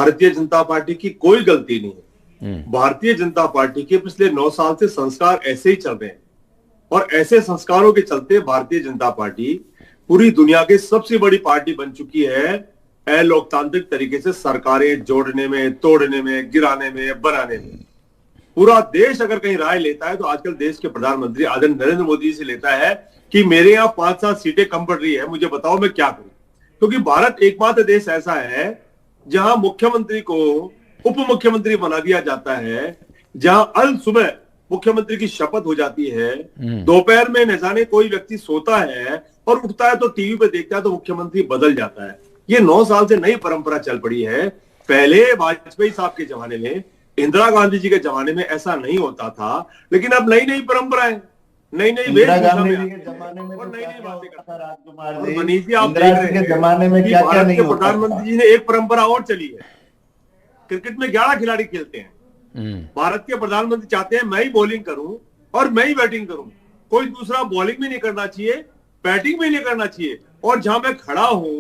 Bharatiya Janata party की कोई गलती नहीं है। भारतीय जनता पार्टी के पिछले 9 साल से संस्कार ऐसे ही चल रहे हैं और ऐसे संस्कारों के चलते भारतीय जनता पार्टी पूरी दुनिया की सबसे बड़ी पार्टी बन चुकी है लोकतांत्रिक तरीके से सरकारें जोड़ने में, तोड़ने में, गिराने में, बनाने में। पूरा देश अगर कहीं राय लेता है तो आजकल देश के प्रधानमंत्री आदरणीय नरेंद्र मोदी से लेता है कि मेरे यहाँ 5-7 सीटें कम पड़ रही है, मुझे बताओ मैं क्या करूं। क्योंकि भारत एकमात्र देश ऐसा है जहां मुख्यमंत्री को उप मुख्यमंत्री बना दिया जाता है, जहां अल सुबह मुख्यमंत्री की शपथ हो जाती है, दोपहर में न जाने कोई व्यक्ति सोता है और उठता है तो टीवी पे देखता है तो मुख्यमंत्री बदल जाता है। ये 9 साल से नई परंपरा चल पड़ी है। पहले वाजपेयी साहब के जमाने में, इंदिरा गांधी जी के जमाने में ऐसा नहीं होता था, लेकिन अब नई नई परंपराएं, नई नई इंदिरा गांधी के जमाने में और नई नई बातें करता है राजकुमार जी। मनीष जी, आप देख रहे हैं जमाने में क्या क्या नहीं होता। प्रधानमंत्री जी ने एक परंपरा और चली है, क्रिकेट में 11 खिलाड़ी खेलते हैं। भारत के प्रधानमंत्री चाहते हैं मैं ही बॉलिंग करूं और मैं ही बैटिंग करूं, कोई दूसरा बॉलिंग भी नहीं करना चाहिए, बैटिंग भी नहीं करना चाहिए, और जहां मैं खड़ा हूं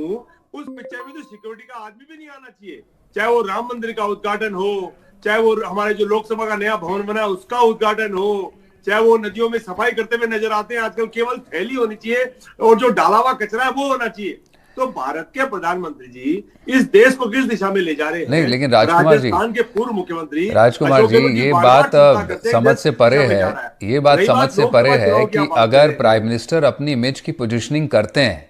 उस पिक्चर में तो सिक्योरिटी का आदमी भी नहीं आना चाहिए, चाहे वो राम मंदिर का उद्घाटन हो, चाहे वो हमारे जो लोकसभा का नया भवन बना उसका उद्घाटन हो, चाहे वो नदियों में सफाई करते हुए नजर आते हैं आजकल, केवल थैली होनी चाहिए और जो डाला हुआ कचरा है वो होना चाहिए। तो भारत के प्रधानमंत्री जी इस देश को किस दिशा में ले जा रहे हैं? नहीं, लेकिन राजकुमार जी, राजस्थान के पूर्व मुख्यमंत्री राजकुमार जी, ये बात समझ से परे है, ये बात समझ से परे है कि अगर प्राइम मिनिस्टर अपनी इमेज की पोजीशनिंग करते हैं,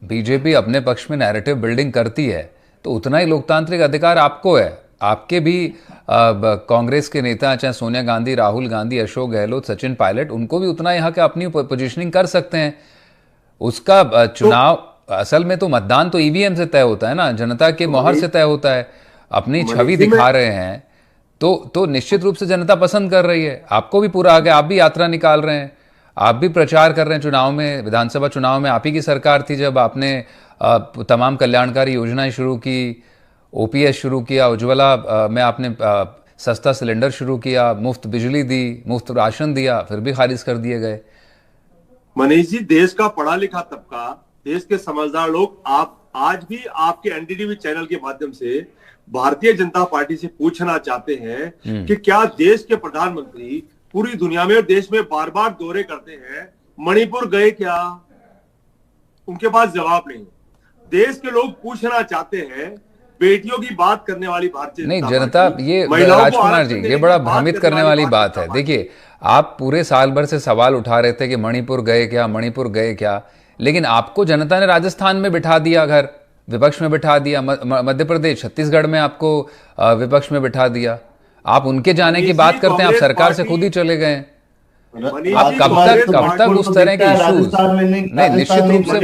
बीजेपी अपने पक्ष में नैरेटिव बिल्डिंग करती है, तो उतना ही लोकतांत्रिक अधिकार आपको है। आपके भी कांग्रेस के नेता चाहे सोनिया गांधी, राहुल गांधी, अशोक गहलोत, सचिन पायलट, उनको भी उतना यहाँ के अपनी पोजीशनिंग कर सकते हैं। उसका चुनाव असल में तो मतदान तो ईवीएम से तय होता है ना, जनता के मोहर से तय होता है। अपनी छवि दिखा रहे हैं तो निश्चित रूप से जनता पसंद कर रही है। आपको भी पूरा आगे, आप भी यात्रा निकाल रहे हैं, आप भी प्रचार कर रहे हैं। चुनाव में, विधानसभा चुनाव में आप ही की सरकार थी जब आपने तमाम कल्याणकारी योजनाएं शुरू की, ओपीएस शुरू किया, उज्ज्वला में आपने सस्ता सिलेंडर शुरू किया, मुफ्त बिजली दी, मुफ्त राशन दिया, फिर भी खारिज कर दिए गए। मनीष जी, देश का पढ़ा लिखा तबका, देश के समझदार लोग आप आज भी आपके एनडीटीवी चैनल के माध्यम से भारतीय जनता पार्टी से पूछना चाहते हैं कि क्या देश के प्रधानमंत्री पूरी दुनिया में और देश में बार बार दौरे करते हैं, मणिपुर गए क्या? उनके पास जवाब नहीं। देश के लोग पूछना चाहते हैं, बेटियों की बात करने वाली भारतीय नहीं जनता, ये राजकुमार जी, ये बड़ा भ्रमित करने वाली बात है। देखिए, आप पूरे साल भर से सवाल उठा रहे थे कि मणिपुर गए क्या, मणिपुर गए क्या, लेकिन आपको जनता ने राजस्थान में बिठा दिया, घर विपक्ष में बिठा दिया, मध्य प्रदेश, छत्तीसगढ़ में आपको विपक्ष में बिठा दिया। आप उनके जाने की बात करते हैं, आप सरकार से खुद ही चले गए। आप कब तक उस तरह के इश्यूज? नहीं, निश्चित रूप से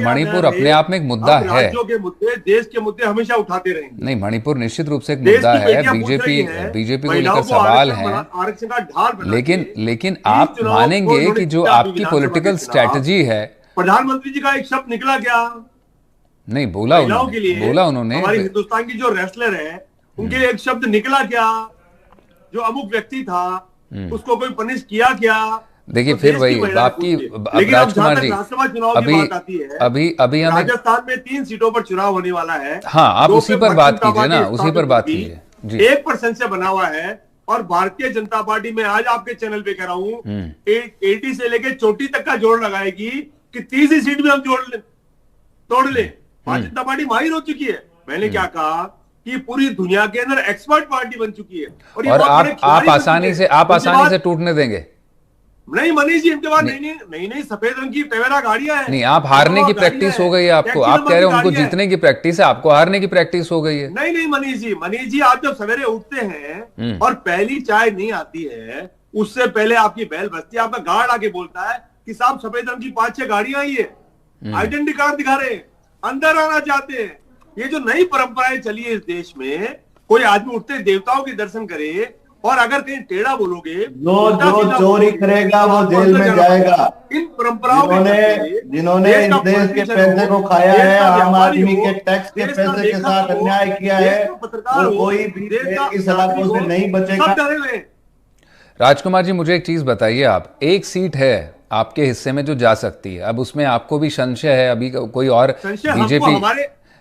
मणिपुर अपने आप में एक मुद्दा है। देश के मुद्दे हमेशा उठाते रहेंगे। नहीं, मणिपुर निश्चित रूप से एक मुद्दा है, बीजेपी को लेकर सवाल है, लेकिन आप मानेंगे कि जो आपकी पॉलिटिकल स्ट्रैटेजी है, प्रधानमंत्री जी का एक शब्द निकला क्या? नहीं बोला उन्होंने। हमारे हिंदुस्तान की जो रेसलर है उनके लिए एक शब्द निकला क्या? जो अमुक व्यक्ति था उसको कोई पनिश किया क्या? देखिए, फिर वही आपकी राजकुमार जी, अभी हम राजस्थान में 3 सीटों पर चुनाव होने वाला है। हाँ, आप उसी पर बात कीजिए ना, उसी पर बात कीजिए जी। 1% से बना हुआ है और भारतीय जनता पार्टी में आज आपके चैनल पे कह रहा हूं, 80 से लेके चोटी तक का जोड़ लगाएगी कि 30 सीट में हम तोड़ ले। भारतीय जनता पार्टी माहिर हो चुकी है। मैंने क्या कहा कि पूरी दुनिया के अंदर एक्सपर्ट पार्टी बन चुकी है और आप आसानी से टूटने देंगे? नहीं मनीष जी, इनके बाद नई सफेद रंग की टवेरा गाड़ियां हैं। नहीं, आप हारने की प्रैक्टिस हो गई है आपको। आप कह रहे हो उनको जीतने की प्रैक्टिस है, आपको हारने की प्रैक्टिस हो गई है। नहीं मनीष जी, आप जब सवेरे उठते हैं और पहली चाय नहीं आती है, उससे पहले आपकी बैल बजती है, आपका गार्ड आके बोलता है कि साहब सफेद रंग की 5-6 गाड़ियां आई है, आइडेंटिटी कार्ड दिखा रहे हैं, अंदर आना चाहते हैं। ये जो नई परंपराएं चली है इस देश में, कोई आदमी उठते देवताओं के दर्शन करे और अगर कहीं टेढ़ा बोलोगे, जो चोरी करेगा वो जेल में जाएगा। इन परंपराओं जिन्होंने इस देश के पैसे को खाया है, आम आदमी के टैक्स के पैसे के साथ अन्याय किया है, वो कोई भी देश की सलाखों से नहीं बचेगा। राजकुमार जी, मुझे एक चीज बताइए, आप एक सीट है आपके हिस्से में जो जा सकती है, अब उसमें आपको भी संशय है, अभी कोई और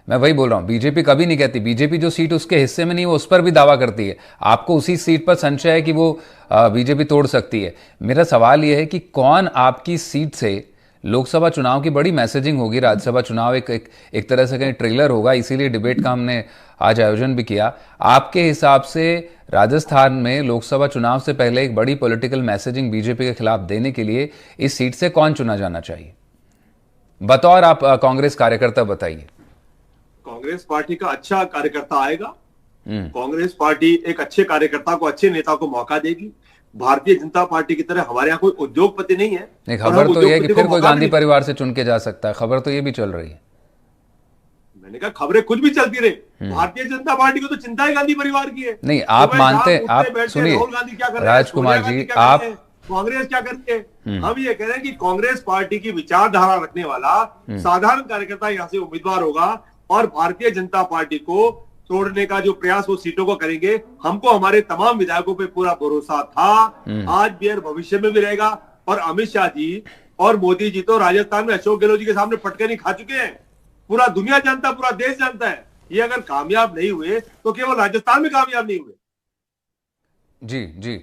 मैं वही बोल रहा हूं, बीजेपी कभी नहीं कहती, बीजेपी जो सीट उसके हिस्से में नहीं वो उस पर भी दावा करती है। आपको उसी सीट पर संशय है कि वो बीजेपी तोड़ सकती है। मेरा सवाल यह है कि कौन आपकी सीट से, लोकसभा चुनाव की बड़ी मैसेजिंग होगी, राज्यसभा चुनाव एक तरह से कहीं ट्रेलर होगा, इसीलिए डिबेट का हमने आज आयोजन भी किया। आपके हिसाब से राजस्थान में लोकसभा चुनाव से पहले एक बड़ी पॉलिटिकल मैसेजिंग बीजेपी के खिलाफ देने के लिए इस सीट से कौन चुना जाना चाहिए? बतौर आप कांग्रेस कार्यकर्ता बताइए। कांग्रेस पार्टी का अच्छा कार्यकर्ता आएगा। कांग्रेस पार्टी एक अच्छे कार्यकर्ता को, अच्छे नेता को मौका देगी। भारतीय जनता पार्टी की तरह हमारे यहाँ कोई उद्योगपति नहीं है। नहीं, खबर तो यह है कि फिर कोई गांधी परिवार से चुन के जा सकता है, खबर तो ये भी चल रही है। मैंने कहा खबरें कुछ भी चलती रहे, भारतीय जनता पार्टी को तो चिंता ही गांधी परिवार की है। नहीं, आप मानते, आप सुनिए राहुल गांधी क्या कर रहे हैं, राजकुमार जी, आप कांग्रेस क्या करती है? हम ये कह रहे हैं कि कांग्रेस पार्टी की विचारधारा रखने वाला साधारण कार्यकर्ता यहाँ से उम्मीदवार होगा और भारतीय जनता पार्टी को तोड़ने का जो प्रयास वो सीटों को करेंगे। हमको हमारे तमाम विधायकों पे पूरा भरोसा था, आज भी और भविष्य में भी रहेगा। और अमित शाह जी और मोदी जी तो राजस्थान में अशोक गहलोत जी के सामने पटके नहीं खा चुके हैं। पूरा दुनिया जानता है, पूरा देश जानता है। ये अगर कामयाब नहीं हुए तो केवल राजस्थान में कामयाब नहीं हुए। जी जी।